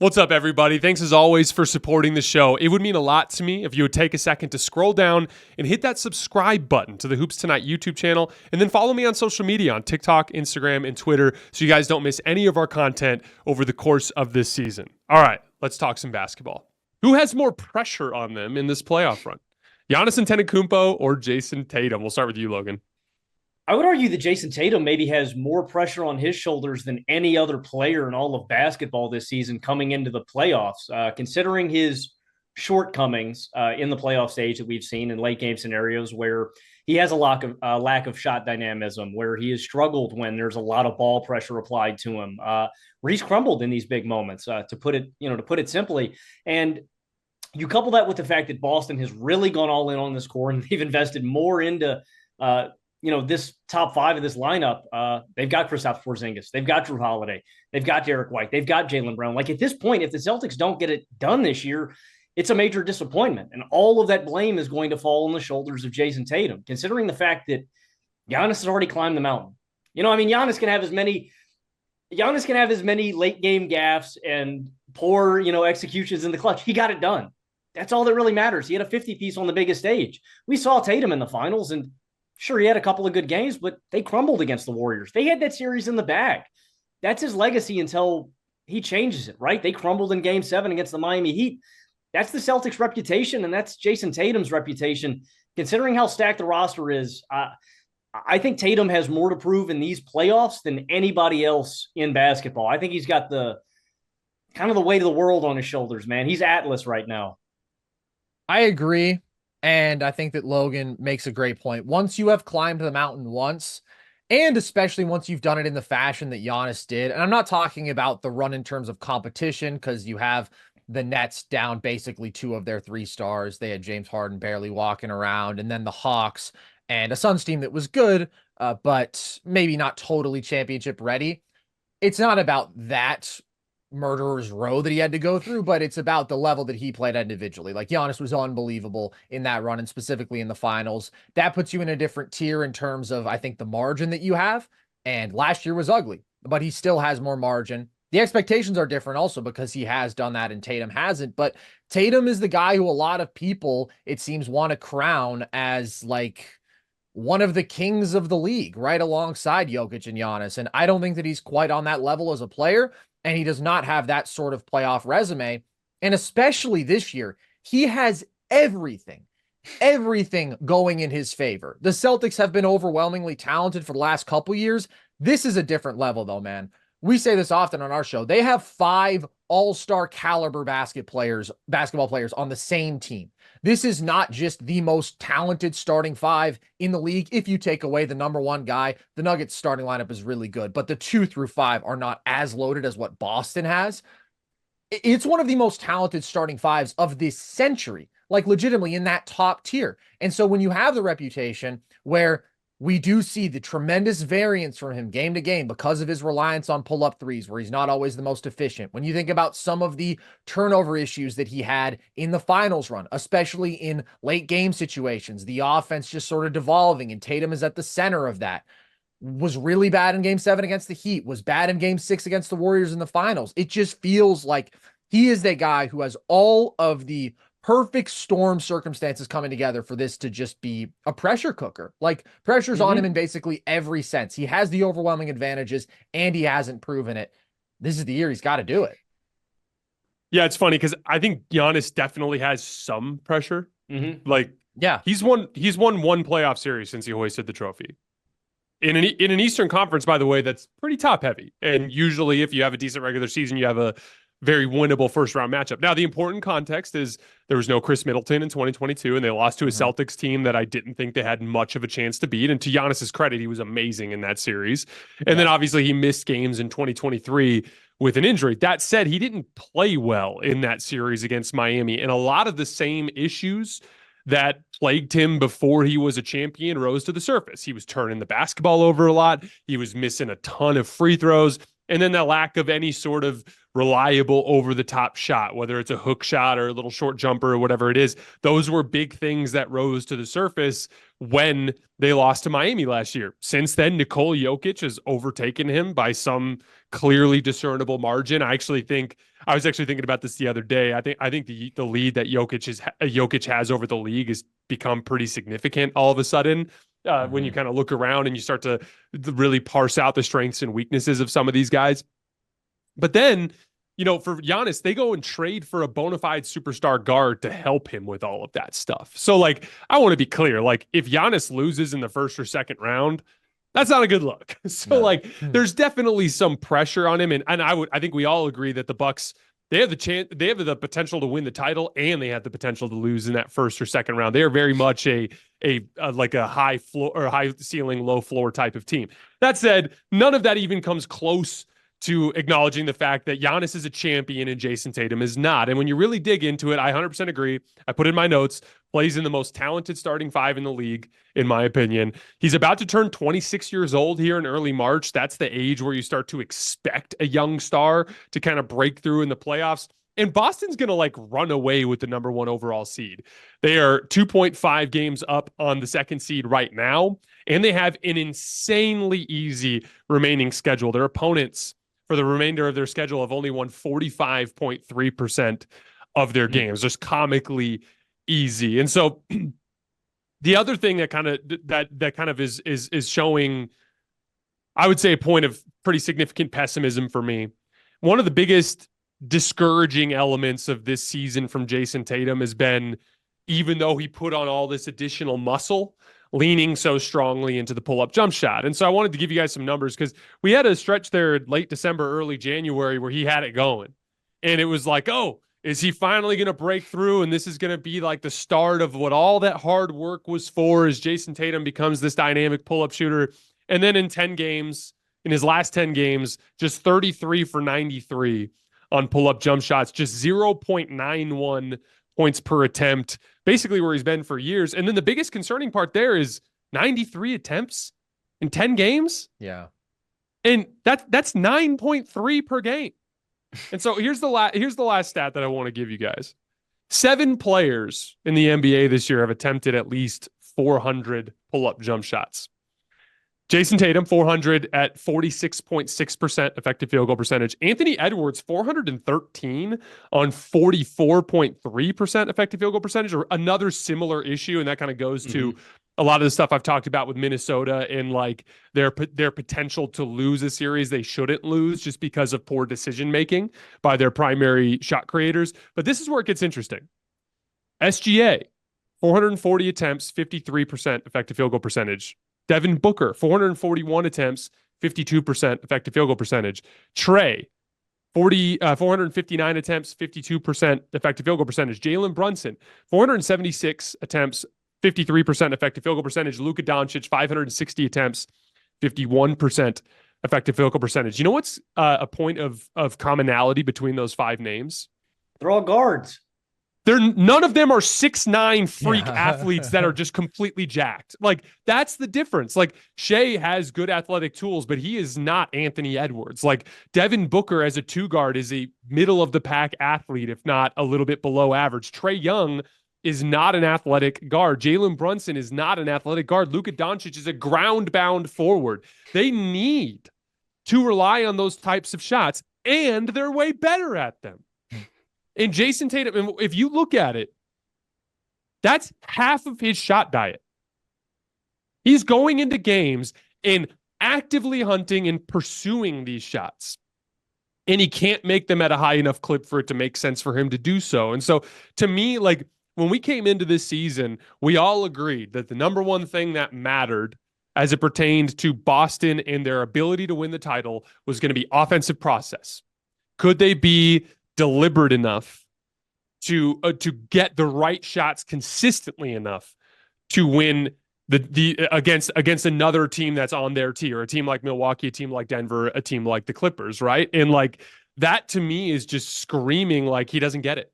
What's up, everybody? Thanks as always for supporting the show. It would mean a lot to me if you would take a second to scroll down and hit that subscribe button to the Hoops Tonight YouTube channel, and then follow me on social media on TikTok, Instagram, and Twitter so you guys don't miss any of our content over the course of this season. All right, let's talk some basketball. Who has more pressure on them in this playoff run? Giannis Antetokounmpo or Jayson Tatum? We'll start with you, Logan. I would argue that Jayson Tatum maybe has more pressure on his shoulders than any other player in all of basketball this season coming into the playoffs, considering his shortcomings in the playoff stage that we've seen in late game scenarios where he has a lack of shot dynamism, where he has struggled when there's a lot of ball pressure applied to him, where he's crumbled in these big moments, to put it simply. And you couple that with the fact that Boston has really gone all in on this core and they've invested more into this top five of this lineup. They've got Kristaps Porzingis, they've got Drew Holiday, they've got Derek White, they've got Jaylen Brown. Like at this point, if the Celtics don't get it done this year, it's a major disappointment. And all of that blame is going to fall on the shoulders of Jayson Tatum, considering the fact that Giannis has already climbed the mountain. Giannis can have as many late game gaffes and poor, executions in the clutch. He got it done. That's all that really matters. He had a 50 piece on the biggest stage. We saw Tatum in the finals, and sure, he had a couple of good games, but they crumbled against the Warriors. They had that series in the bag. That's his legacy until he changes it, right? They crumbled in Game 7 against the Miami Heat. That's the Celtics' reputation, and that's Jayson Tatum's reputation. Considering how stacked the roster is, I think Tatum has more to prove in these playoffs than anybody else in basketball. I think he's got the kind of the weight of the world on his shoulders, man. He's Atlas right now. I agree. And I think that Logan makes a great point. Once you have climbed the mountain once, and especially once you've done it in the fashion that Giannis did, and I'm not talking about the run in terms of competition, because you have the Nets down basically two of their three stars. They had James Harden barely walking around, and then the Hawks and a Suns team that was good, but maybe not totally championship ready. It's not about that murderer's row that he had to go through, but it's about the level that he played individually. Like Giannis was unbelievable in that run, and specifically in the finals. That puts you in a different tier in terms of, I think, the margin that you have. And last year was ugly, but he still has more margin. The expectations are different also because he has done that and Tatum hasn't. But Tatum is the guy who a lot of people, it seems, want to crown as like one of the kings of the league, right alongside Jokic and Giannis. And I don't think that he's quite on that level as a player. And he does not have that sort of playoff resume. And especially this year, he has everything going in his favor. The Celtics have been overwhelmingly talented for the last couple years. This is a different level, though, man. We say this often on our show. They have 5 all-star caliber basketball players on the same team. This is not just the most talented starting 5 in the league. If you take away the number 1 guy, the Nuggets starting lineup is really good, but the 2 through 5 are not as loaded as what Boston has. It's one of the most talented starting 5s of this century, like legitimately in that top tier. And so when you have the reputation where we do see the tremendous variance from him game to game because of his reliance on pull-up threes, where he's not always the most efficient. When you think about some of the turnover issues that he had in the finals run, especially in late game situations, the offense just sort of devolving, and Tatum is at the center of that. Was really bad in Game 7 against the Heat, was bad in Game 6 against the Warriors in the finals. It just feels like he is the guy who has all of the perfect storm circumstances coming together for this to just be a pressure cooker. Like pressure's on him in basically every sense. He has the overwhelming advantages and he hasn't proven it. This is the year he's got to do it. Yeah, it's funny because I think Giannis definitely has some pressure. Like, yeah, he's won one playoff series since he hoisted the trophy. In an Eastern Conference, by the way, that's pretty top heavy. And usually if you have a decent regular season, you have a very winnable first round matchup. Now, the important context is there was no Chris Middleton in 2022, and they lost to a Celtics team that I didn't think they had much of a chance to beat. And to Giannis's credit, he was amazing in that series. And then obviously he missed games in 2023 with an injury. That said, he didn't play well in that series against Miami. And a lot of the same issues that plagued him before he was a champion rose to the surface. He was turning the basketball over a lot. He was missing a ton of free throws. And then the lack of any sort of reliable over-the-top shot, whether it's a hook shot or a little short jumper or whatever it is. Those were big things that rose to the surface when they lost to Miami last year. Since then, Nikola Jokic has overtaken him by some clearly discernible margin. I was actually thinking about this the other day. I think the lead that Jokic has over the league has become pretty significant all of a sudden. When you kind of look around and you start to really parse out the strengths and weaknesses of some of these guys. But then, for Giannis, they go and trade for a bona fide superstar guard to help him with all of that stuff. So, I want to be clear. If Giannis loses in the first or second round, that's not a good look. So, there's definitely some pressure on him. And I think we all agree that the Bucks, they have the potential to win the title, and they have the potential to lose in that first or second round. They are very much a high floor or high ceiling, low floor type of team. That said, none of that even comes close to acknowledging the fact that Giannis is a champion and Jayson Tatum is not. And when you really dig into it, I 100% agree. I put in my notes, plays in the most talented starting five in the league, in my opinion. He's about to turn 26 years old here in early March. That's the age where you start to expect a young star to kind of break through in the playoffs. And Boston's going to run away with the number one overall seed. They are 2.5 games up on the second seed right now, and they have an insanely easy remaining schedule. Their opponents for the remainder of their schedule have only won 45.3% of their games, just comically easy. And so the other thing that kind of is showing, I would say, a point of pretty significant pessimism for me. One of the biggest discouraging elements of this season from Jayson Tatum has been, even though he put on all this additional muscle, leaning so strongly into the pull-up jump shot. And so I wanted to give you guys some numbers because we had a stretch there late December, early January where he had it going. And it was like, oh, is he finally going to break through? And this is going to be the start of what all that hard work was for, as Jayson Tatum becomes this dynamic pull-up shooter. And then in his last 10 games, just 33 for 93 on pull-up jump shots, just 0.91 points per attempt, basically where he's been for years. And then the biggest concerning part there is 93 attempts in 10 games. Yeah. And that's 9.3 per game. And so here's the last stat that I want to give you guys. 7 players in the NBA this year have attempted at least 400 pull-up jump shots. Jayson Tatum, 400 at 46.6% effective field goal percentage. Anthony Edwards, 413 on 44.3% effective field goal percentage, or another similar issue. And that kind of goes to a lot of the stuff I've talked about with Minnesota and their potential to lose a series they shouldn't lose just because of poor decision-making by their primary shot creators. But this is where it gets interesting. SGA, 440 attempts, 53% effective field goal percentage. Devin Booker, 441 attempts, 52% effective field goal percentage. Trey, 459 attempts, 52% effective field goal percentage. Jalen Brunson, 476 attempts, 53% effective field goal percentage. Luka Doncic, 560 attempts, 51% effective field goal percentage. You know what's a point of commonality between those 5 names? They're all guards. None of them are 6'9" freak athletes that are just completely jacked. That's the difference. Shea has good athletic tools, but he is not Anthony Edwards. Devin Booker as a 2-guard is a middle of the pack athlete, if not a little bit below average. Trae Young is not an athletic guard. Jalen Brunson is not an athletic guard. Luka Doncic is a ground-bound forward. They need to rely on those types of shots, and they're way better at them. And Jayson Tatum, if you look at it, that's half of his shot diet. He's going into games and actively hunting and pursuing these shots. And he can't make them at a high enough clip for it to make sense for him to do so. And so to me, when we came into this season, we all agreed that the number one thing that mattered as it pertained to Boston and their ability to win the title was going to be offensive process. Could they be deliberate enough to get the right shots consistently enough to win against another team that's on their tier, a team like Milwaukee, a team like Denver, a team like the Clippers, right? And that to me is just screaming he doesn't get it.